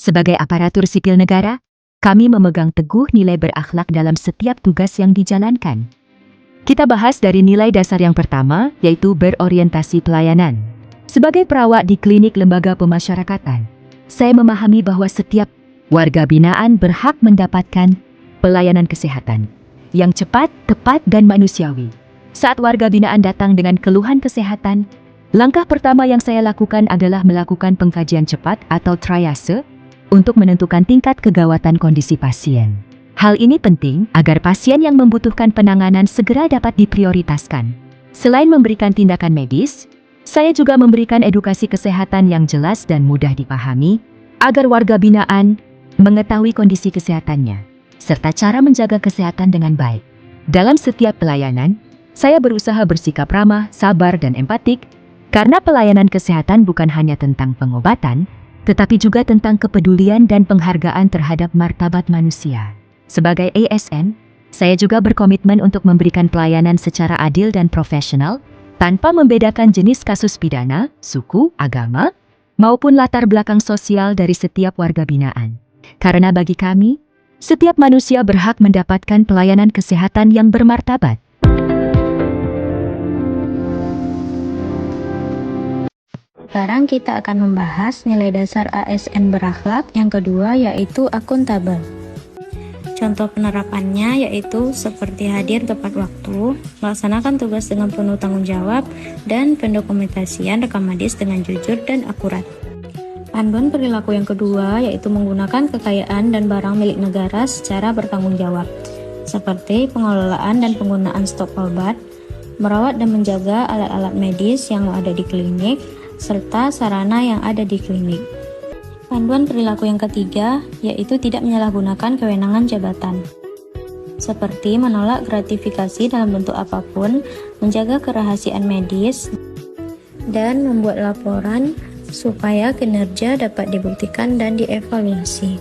Sebagai aparatur sipil negara, kami memegang teguh nilai berakhlak dalam setiap tugas yang dijalankan. Kita bahas dari nilai dasar yang pertama, yaitu berorientasi pelayanan. Sebagai perawat di klinik lembaga pemasyarakatan, saya memahami bahwa setiap warga binaan berhak mendapatkan pelayanan kesehatan yang cepat, tepat, dan manusiawi. Saat warga binaan datang dengan keluhan kesehatan, langkah pertama yang saya lakukan adalah melakukan pengkajian cepat atau triase untuk menentukan tingkat kegawatan kondisi pasien. Hal ini penting agar pasien yang membutuhkan penanganan segera dapat diprioritaskan. Selain memberikan tindakan medis, saya juga memberikan edukasi kesehatan yang jelas dan mudah dipahami agar warga binaan mengetahui kondisi kesehatannya serta cara menjaga kesehatan dengan baik. Dalam setiap pelayanan, saya berusaha bersikap ramah, sabar, dan empatik karena pelayanan kesehatan bukan hanya tentang pengobatan, tetapi juga tentang kepedulian dan penghargaan terhadap martabat manusia. Sebagai ASN, saya juga berkomitmen untuk memberikan pelayanan secara adil dan profesional tanpa membedakan jenis kasus pidana, suku, agama, maupun latar belakang sosial dari setiap warga binaan. Karena bagi kami, setiap manusia berhak mendapatkan pelayanan kesehatan yang bermartabat. Sekarang kita akan membahas nilai dasar ASN berakhlak yang kedua, yaitu akuntabel. Contoh penerapannya yaitu seperti hadir tepat waktu, melaksanakan tugas dengan penuh tanggung jawab, dan pendokumentasian rekam medis dengan jujur dan akurat. Panduan perilaku yang kedua yaitu menggunakan kekayaan dan barang milik negara secara bertanggung jawab, seperti pengelolaan dan penggunaan stok obat, merawat dan menjaga alat-alat medis yang ada di klinik, serta sarana yang ada di klinik. Panduan perilaku yang ketiga yaitu tidak menyalahgunakan kewenangan jabatan, seperti menolak gratifikasi dalam bentuk apapun, menjaga kerahasiaan medis, dan membuat laporan supaya kinerja dapat dibuktikan dan dievaluasi.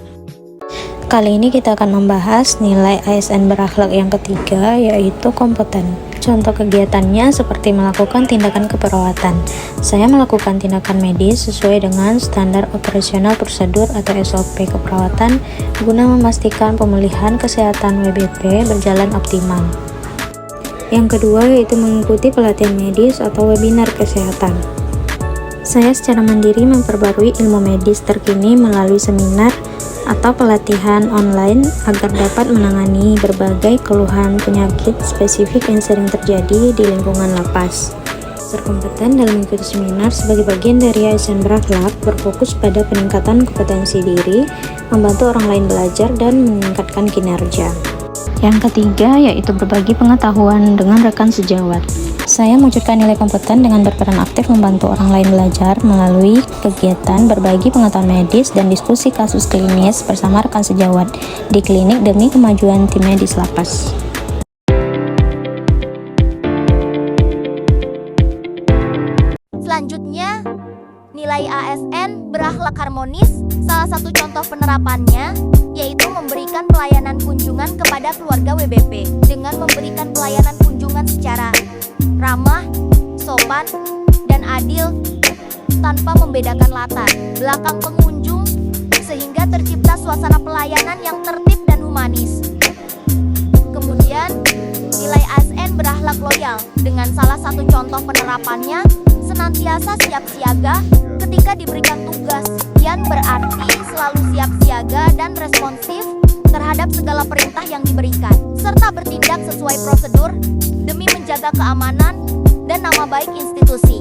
Kali ini kita akan membahas nilai ASN berakhlak yang ketiga, yaitu kompeten. Contoh kegiatannya seperti melakukan tindakan keperawatan. Saya melakukan tindakan medis sesuai dengan standar operasional prosedur atau SOP keperawatan guna memastikan pemulihan kesehatan WBP berjalan optimal. Yang kedua yaitu mengikuti pelatihan medis atau webinar kesehatan. Saya secara mandiri memperbarui ilmu medis terkini melalui seminar atau pelatihan online agar dapat menangani berbagai keluhan penyakit spesifik yang sering terjadi di lingkungan lapas. Berkompeten dalam mengikuti seminar sebagai bagian dari ASN berakhlak berfokus pada peningkatan kompetensi diri, membantu orang lain belajar, dan meningkatkan kinerja. Yang ketiga yaitu berbagi pengetahuan dengan rekan sejawat. Saya mewujudkan nilai kompeten dengan berperan aktif membantu orang lain belajar melalui kegiatan berbagi pengetahuan medis dan diskusi kasus klinis bersama rekan sejawat di klinik demi kemajuan tim medis lapas. Selanjutnya, nilai ASN berakhlak harmonis. Salah satu contoh penerapannya yaitu memberikan pelayanan kunjungan kepada keluarga WBP dengan memberikan pelayanan kunjungan secara ramah, sopan, dan adil tanpa membedakan latar belakang pengunjung sehingga tercipta suasana pelayanan yang tertib dan humanis. Kemudian, nilai ASN berakhlak loyal dengan salah satu contoh penerapannya senantiasa siap siaga ketika diberikan tugas, yang berarti selalu siap siaga dan responsif terhadap segala perintah yang diberikan, serta bertindak sesuai prosedur demi menjaga keamanan dan nama baik institusi.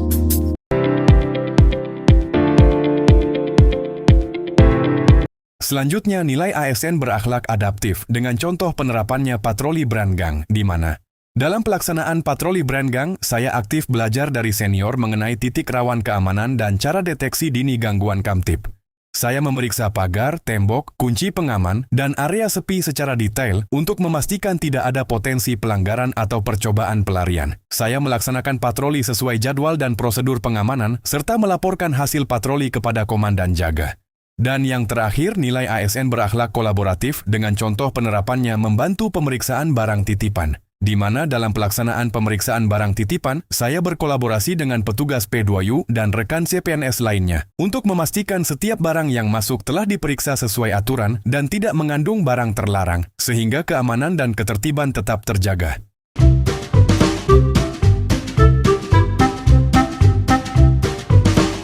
Selanjutnya, nilai ASN berakhlak adaptif dengan contoh penerapannya patroli Brandgang, di mana dalam pelaksanaan patroli Brandgang, saya aktif belajar dari senior mengenai titik rawan keamanan dan cara deteksi dini gangguan kamtip. Saya memeriksa pagar, tembok, kunci pengaman, dan area sepi secara detail untuk memastikan tidak ada potensi pelanggaran atau percobaan pelarian. Saya melaksanakan patroli sesuai jadwal dan prosedur pengamanan, serta melaporkan hasil patroli kepada komandan jaga. Dan yang terakhir, nilai ASN berakhlak kolaboratif dengan contoh penerapannya membantu pemeriksaan barang titipan. di mana dalam pelaksanaan pemeriksaan barang titipan, saya berkolaborasi dengan petugas P2U dan rekan CPNS lainnya untuk memastikan setiap barang yang masuk telah diperiksa sesuai aturan dan tidak mengandung barang terlarang, sehingga keamanan dan ketertiban tetap terjaga.